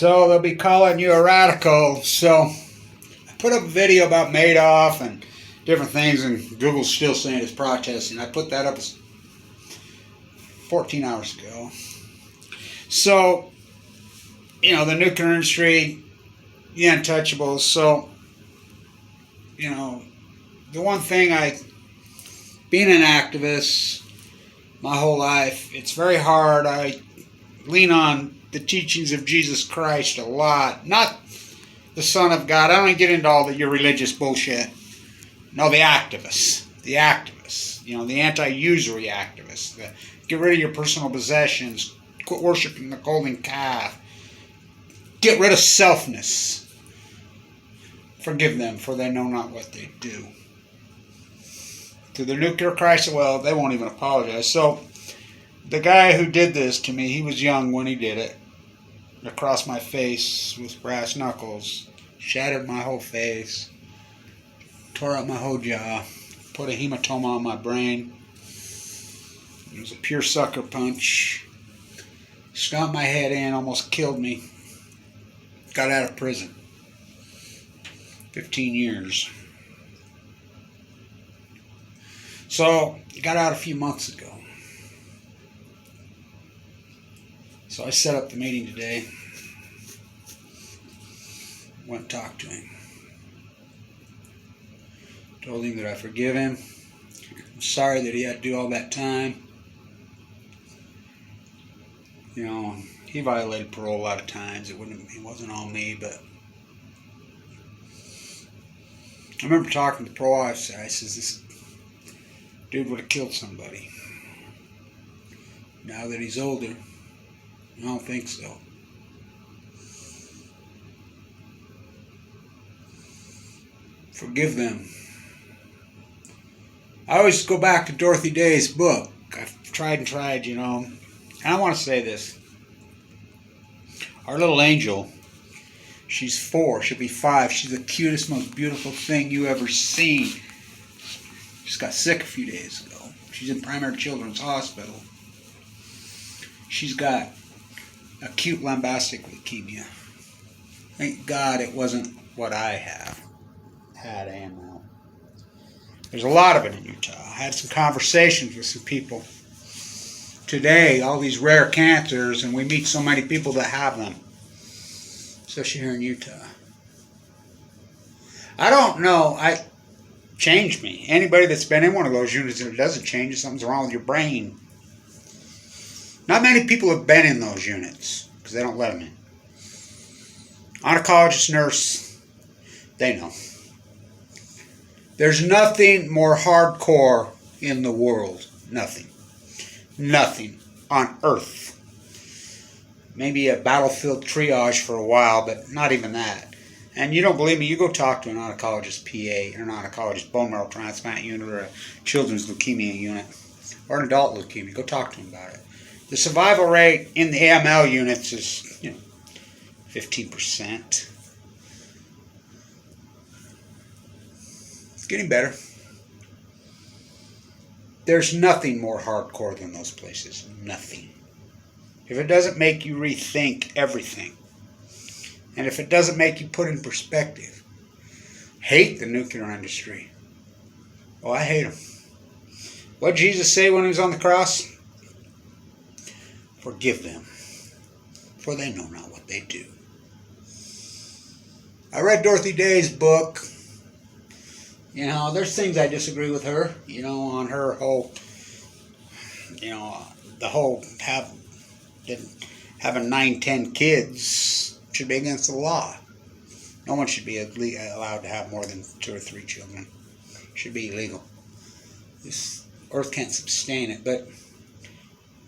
So they'll be calling you a radical. So I put up a video about Madoff and different things, and Google's still saying it's protesting. I put that up 14 hours ago. So, the nuclear industry, the untouchables. So, the one thing being an activist my whole life, it's very hard. I lean on the teachings of Jesus Christ a lot. Not the Son of God. I don't get into all your religious bullshit. No, the activists. The activists. The anti-usury activists. Get rid of your personal possessions. Quit worshiping the golden calf. Get rid of selfness. Forgive them, for they know not what they do. To the nuclear crisis, well, they won't even apologize. So, the guy who did this to me, he was young when he did it. Across my face with brass knuckles. Shattered my whole face. Tore up my whole jaw. Put a hematoma on my brain. It was a pure sucker punch. Stomped my head in, almost killed me. Got out of prison. 15 years. So, got out a few months ago. So I set up the meeting today. Went and talked to him. Told him that I forgive him. I'm sorry that he had to do all that time. He violated parole a lot of times. It wasn't on me, but I remember talking to the parole officer. I says, this dude would have killed somebody. Now that he's older, I don't think so. Forgive them. I always go back to Dorothy Day's book. I've tried and tried, And I want to say this. Our little angel, she's 4, she'll be 5. She's the cutest, most beautiful thing you ever seen. She got sick a few days ago. She's in Primary Children's Hospital. She's got acute lambastic leukemia. Thank God it wasn't what I had and now. There's a lot of it in Utah. I had some conversations with some people today, all these rare cancers, and we meet so many people that have them, especially here in Utah. I don't know. Changed me. Anybody that's been in one of those units and it doesn't change you, something's wrong with your brain. Not many people have been in those units because they don't let them in. Oncologist, nurse, they know. There's nothing more hardcore in the world. Nothing. Nothing on earth. Maybe a battlefield triage for a while, but not even that. And you don't believe me, you go talk to an oncologist PA, or an oncologist bone marrow transplant unit, or a children's leukemia unit, or an adult leukemia. Go talk to them about it. The survival rate in the AML units is, 15%. It's getting better. There's nothing more hardcore than those places. Nothing. If it doesn't make you rethink everything, and if it doesn't make you put in perspective, hate the nuclear industry. Oh, I hate them. What did Jesus say when he was on the cross? Forgive them, for they know not what they do. I read Dorothy Day's book. There's things I disagree with her, on her whole, the whole having 9, 10 kids should be against the law. No one should be allowed to have more than 2 or 3 children. It should be illegal. This earth can't sustain it, but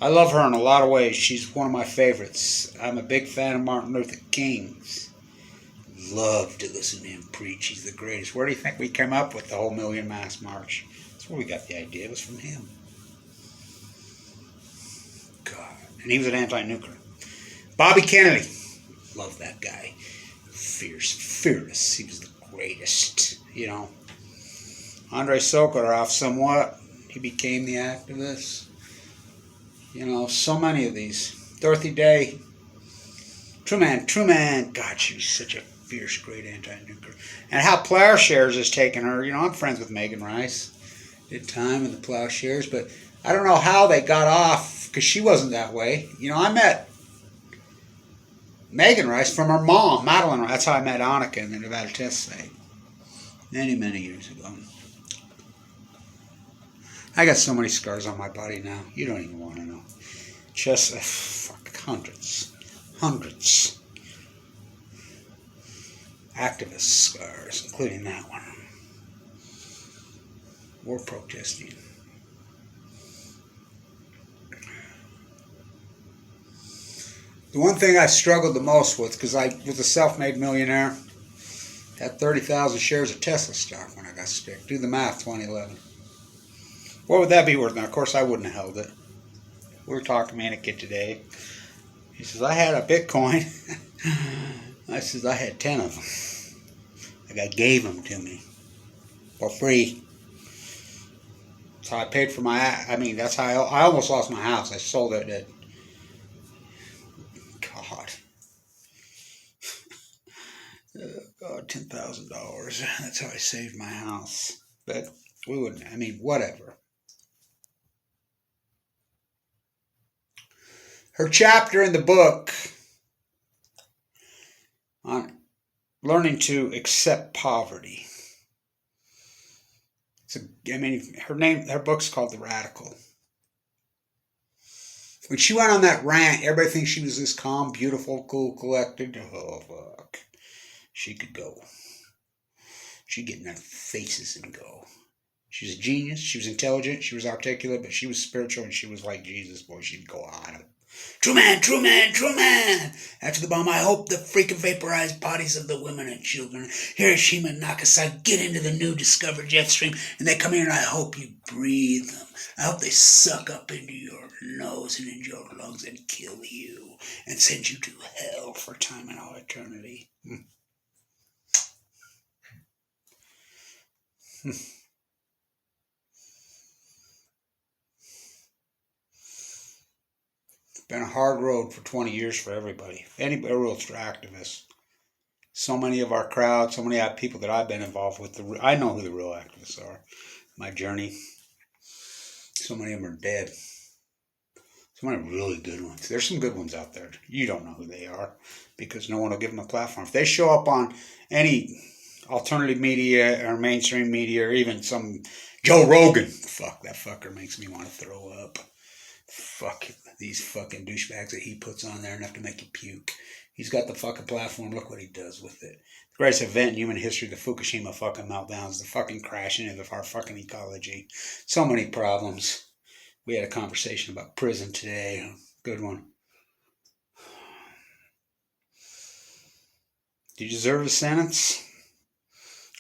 I love her in a lot of ways. She's one of my favorites. I'm a big fan of Martin Luther King's. Love to listen to him preach. He's the greatest. Where do you think we came up with the whole Million Mass March? That's where we got the idea. It was from him. God. And he was an anti-nuclear. Bobby Kennedy. Love that guy. Fierce, fearless. He was the greatest. Andrei Sokolov, somewhat. He became the activist. So many of these. Dorothy Day. Truman, God, she was such a fierce, great anti-nuclear. And how Plowshares has taken her. I'm friends with Megan Rice. Did time in the Plowshares, but I don't know how they got off because she wasn't that way. I met Megan Rice from her mom, Madeline Rice. That's how I met Annika in the Nevada test site many, many years ago. I got so many scars on my body now. You don't even want to know. Just hundreds. Activist scars, including that one. War protesting. The one thing I struggled the most with, because I was a self-made millionaire, had 30,000 shares of Tesla stock when I got sick. Do the math, 2011. What would that be worth? Now, of course, I wouldn't have held it. We were talking to Manica today. He says, I had a Bitcoin. I says, I had 10 of them. The guy gave them to me for free. So I paid for that's how I almost lost my house. I sold it at, God, $10,000. That's how I saved my house. But we wouldn't, whatever. Her chapter in the book on learning to accept poverty. Her book's called The Radical. When she went on that rant, everybody thinks she was this calm, beautiful, cool, collected. Oh, fuck. She could go. She'd get in their faces and go. She was a genius. She was intelligent. She was articulate, but she was spiritual, and she was like Jesus, boy. She'd go on. True man, true man, true man. After the bomb, I hope the freaking vaporized bodies of the women and children, Hiroshima and Nagasaki, get into the new discovered jet stream, and they come here, and I hope you breathe them. I hope they suck up into your nose and into your lungs and kill you and send you to hell for time and all eternity. It's been a hard road for 20 years for everybody. Anybody roads for activists. So many of our crowd, so many people that I've been involved with, I know who the real activists are. My journey. So many of them are dead. So many really good ones. There's some good ones out there. You don't know who they are because no one will give them a platform. If they show up on any alternative media or mainstream media or even some Joe Rogan, fuck, that fucker makes me want to throw up. Fuck these fucking douchebags that he puts on there enough to make you puke. He's got the fucking platform. Look what he does with it. The greatest event in human history, the Fukushima fucking meltdowns, the fucking crashing of our fucking ecology. So many problems. We had a conversation about prison today. Good one. Do you deserve a sentence?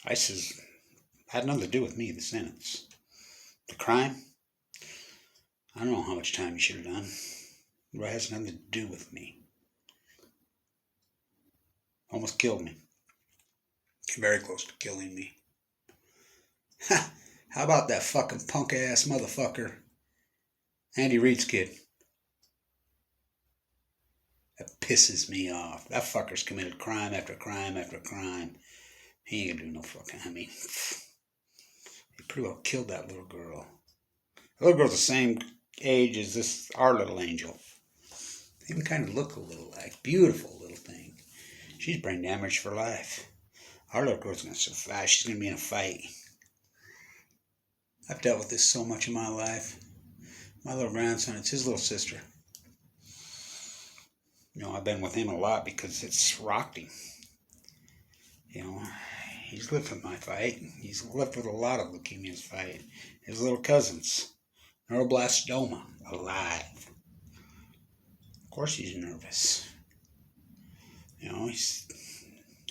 I says, had nothing to do with me, the sentence. The crime? I don't know how much time you should have done. It has nothing to do with me. Almost killed me. Very close to killing me. Ha! How about that fucking punk-ass motherfucker? Andy Reid's kid. That pisses me off. That fucker's committed crime after crime after crime. He ain't gonna do no fucking, he pretty well killed that little girl. The little girl's the same age as our little angel. They even kind of look a little like. Beautiful little thing. She's brain damaged for life. Our little girl's going to survive. She's going to be in a fight. I've dealt with this so much in my life. My little grandson, it's his little sister. I've been with him a lot because it's rocked him. He's lived with my fight. He's lived with a lot of leukemia's fight. His little cousins. Neuroblastoma. Alive. Of course he's nervous. He's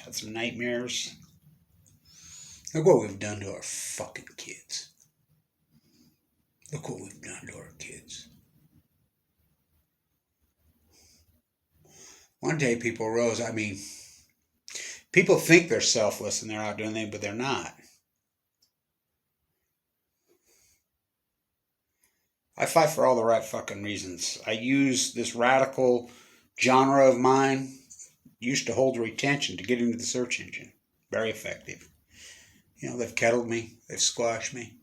had some nightmares. Look what we've done to our fucking kids. Look what we've done to our kids. One day people rose, people think they're selfless and they're out doing things, but they're not. I fight for all the right fucking reasons. I use this radical genre of mine used to hold retention to get into the search engine. Very effective. They've kettled me. They've squashed me.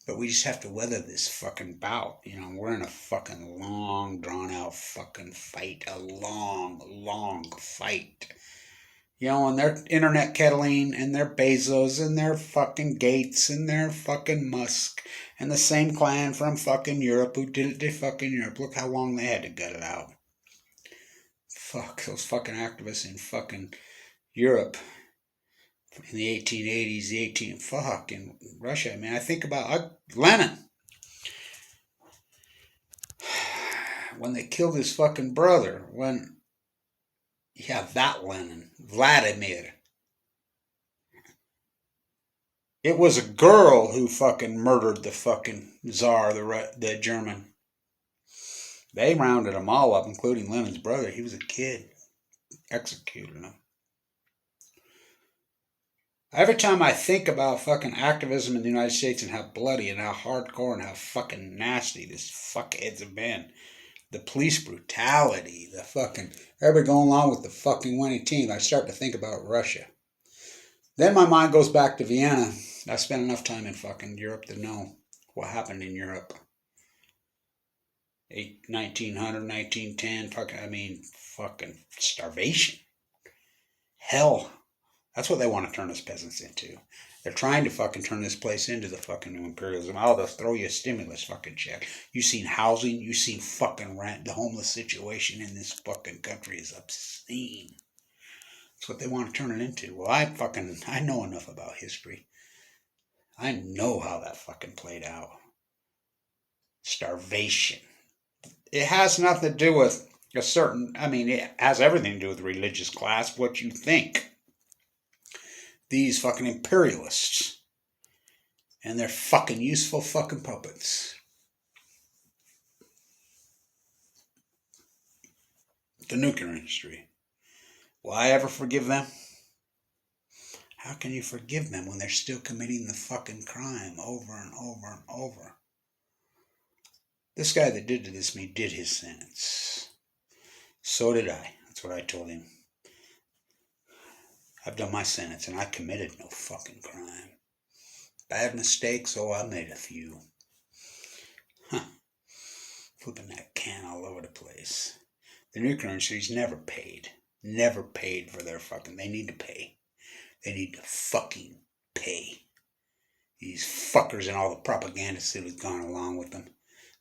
But we just have to weather this fucking bout. We're in a fucking long, drawn-out fucking fight. A long, long fight. And their internet kettling, and their Bezos, and their fucking Gates, and their fucking Musk, and the same clan from fucking Europe who did it to fucking Europe. Look how long they had to gut it out. Fuck, those fucking activists in fucking Europe in the 1880s, in Russia. I mean, I think about Lenin. When they killed his fucking brother, that Lenin, Vladimir. It was a girl who fucking murdered the fucking Tsar, the German. They rounded them all up, including Lenin's brother. He was a kid. Executed him. Every time I think about fucking activism in the United States and how bloody and how hardcore and how fucking nasty these fuckheads have been, the police brutality, the fucking everybody going along with the fucking winning team, I start to think about Russia. Then my mind goes back to Vienna. I spent enough time in fucking Europe to know what happened in Europe. 1900, 1910, fucking starvation. Hell. That's what they want to turn us peasants into. They're trying to fucking turn this place into the fucking new imperialism. Oh, they'll throw you a stimulus fucking check. You've seen housing. You've seen fucking rent. The homeless situation in this fucking country is obscene. That's what they want to turn it into. Well, I know enough about history. I know how that fucking played out. Starvation. It has nothing to do with it has everything to do with the religious class, what you think. These fucking imperialists and their fucking useful fucking puppets. The nuclear industry. Will I ever forgive them? How can you forgive them when they're still committing the fucking crime over and over and over? This guy that did this to me did his sentence. So did I. That's what I told him. I've done my sentence and I committed no fucking crime. Bad mistakes? Oh, I made a few. Flipping that can all over the place. The nuclear industry's never paid. Never paid for their fucking... They need to pay. They need to fucking pay. These fuckers and all the propagandists that have gone along with them.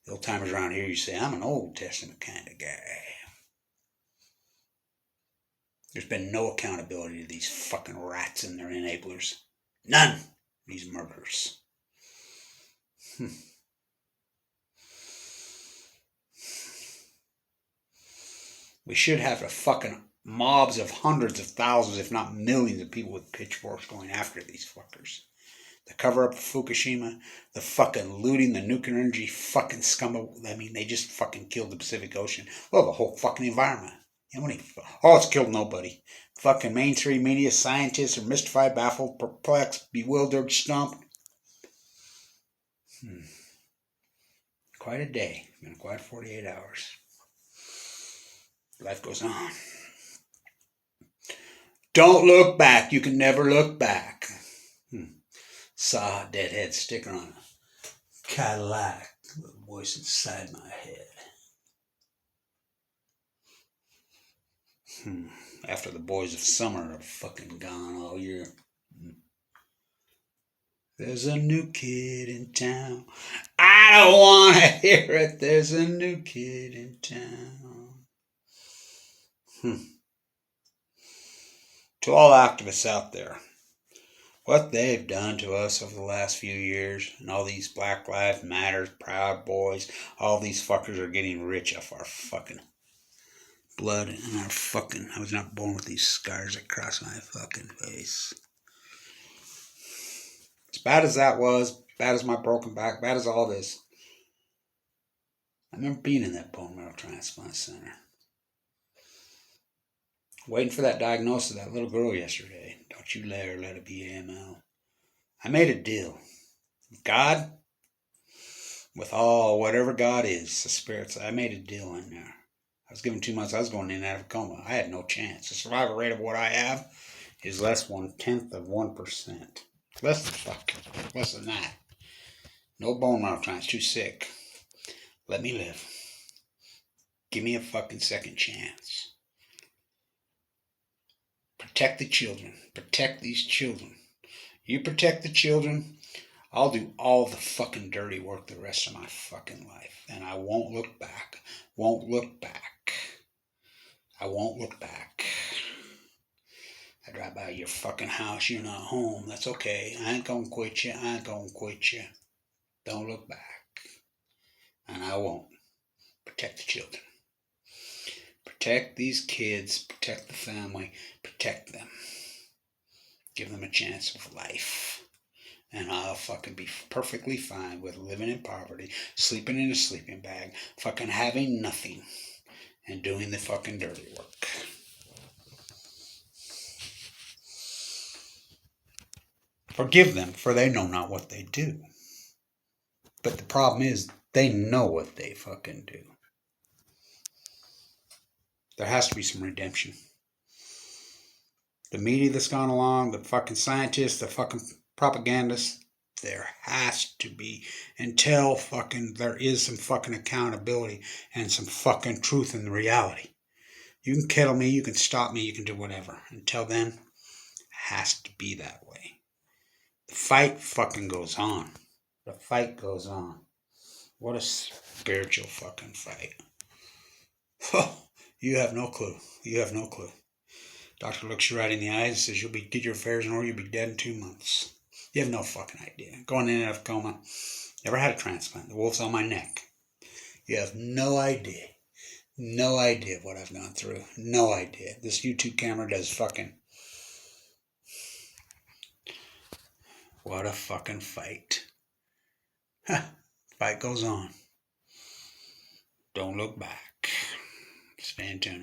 The old timers around here, you say, I'm an Old Testament kind of guy. There's been no accountability to these fucking rats and their enablers. None. These murderers. We should have a fucking mobs of hundreds of thousands, if not millions of people with pitchforks going after these fuckers. The cover-up of Fukushima, the fucking looting, the nuclear energy fucking scum. They just fucking killed the Pacific Ocean. Well, the whole fucking environment. It's killed nobody. Fucking mainstream media, scientists are mystified, baffled, perplexed, bewildered, stumped. Quite a day. It's been quite 48 hours. Life goes on. Don't look back. You can never look back. Saw a deadhead sticker on a Cadillac. Little voice inside my head. After the boys of summer are fucking gone all year. There's a new kid in town. I don't want to hear it. There's a new kid in town. To all activists out there, what they've done to us over the last few years, and all these Black Lives Matter, Proud Boys, all these fuckers are getting rich off our fucking blood and our fucking... I was not born with these scars across my fucking face. As bad as that was, bad as my broken back, bad as all this, I remember being in that bone marrow transplant center. Waiting for that diagnosis of that little girl yesterday. Don't you let it be AML. I made a deal. With God, with all, whatever God is, the spirits, I made a deal in there. was given 2 months. I was going in and out of a coma. I had no chance. The survival rate of what I have is less 1/10%. Less than that. No bone marrow transplant. Too sick. Let me live. Give me a fucking second chance. Protect the children. Protect these children. You protect the children, I'll do all the fucking dirty work the rest of my fucking life. And I won't look back. Won't look back. I won't look back. I drive by your fucking house, you're not home. That's okay. I ain't gonna quit you. I ain't gonna quit you. Don't look back. And I won't. Protect the children. Protect these kids. Protect the family. Protect them. Give them a chance of life. And I'll fucking be perfectly fine with living in poverty, sleeping in a sleeping bag, fucking having nothing, and doing the fucking dirty work. Forgive them, for they know not what they do. But the problem is, they know what they fucking do. There has to be some redemption. The media that's gone along, the fucking scientists, the fucking propagandists, there has to be, until fucking there is some fucking accountability and some fucking truth in the reality. You can kill me, you can stop me, you can do whatever. Until then, it has to be that way. The fight fucking goes on. The fight goes on. What a spiritual fucking fight. Oh, you have no clue. You have no clue. Doctor looks you right in the eyes and says, get your affairs in order, you'll be dead in 2 months. You have no fucking idea. Going in and out of coma. Never had a transplant. The wolf's on my neck. You have no idea. No idea what I've gone through. No idea. This YouTube camera does fucking... What a fucking fight. Fight goes on. Don't look back. Stay in tune.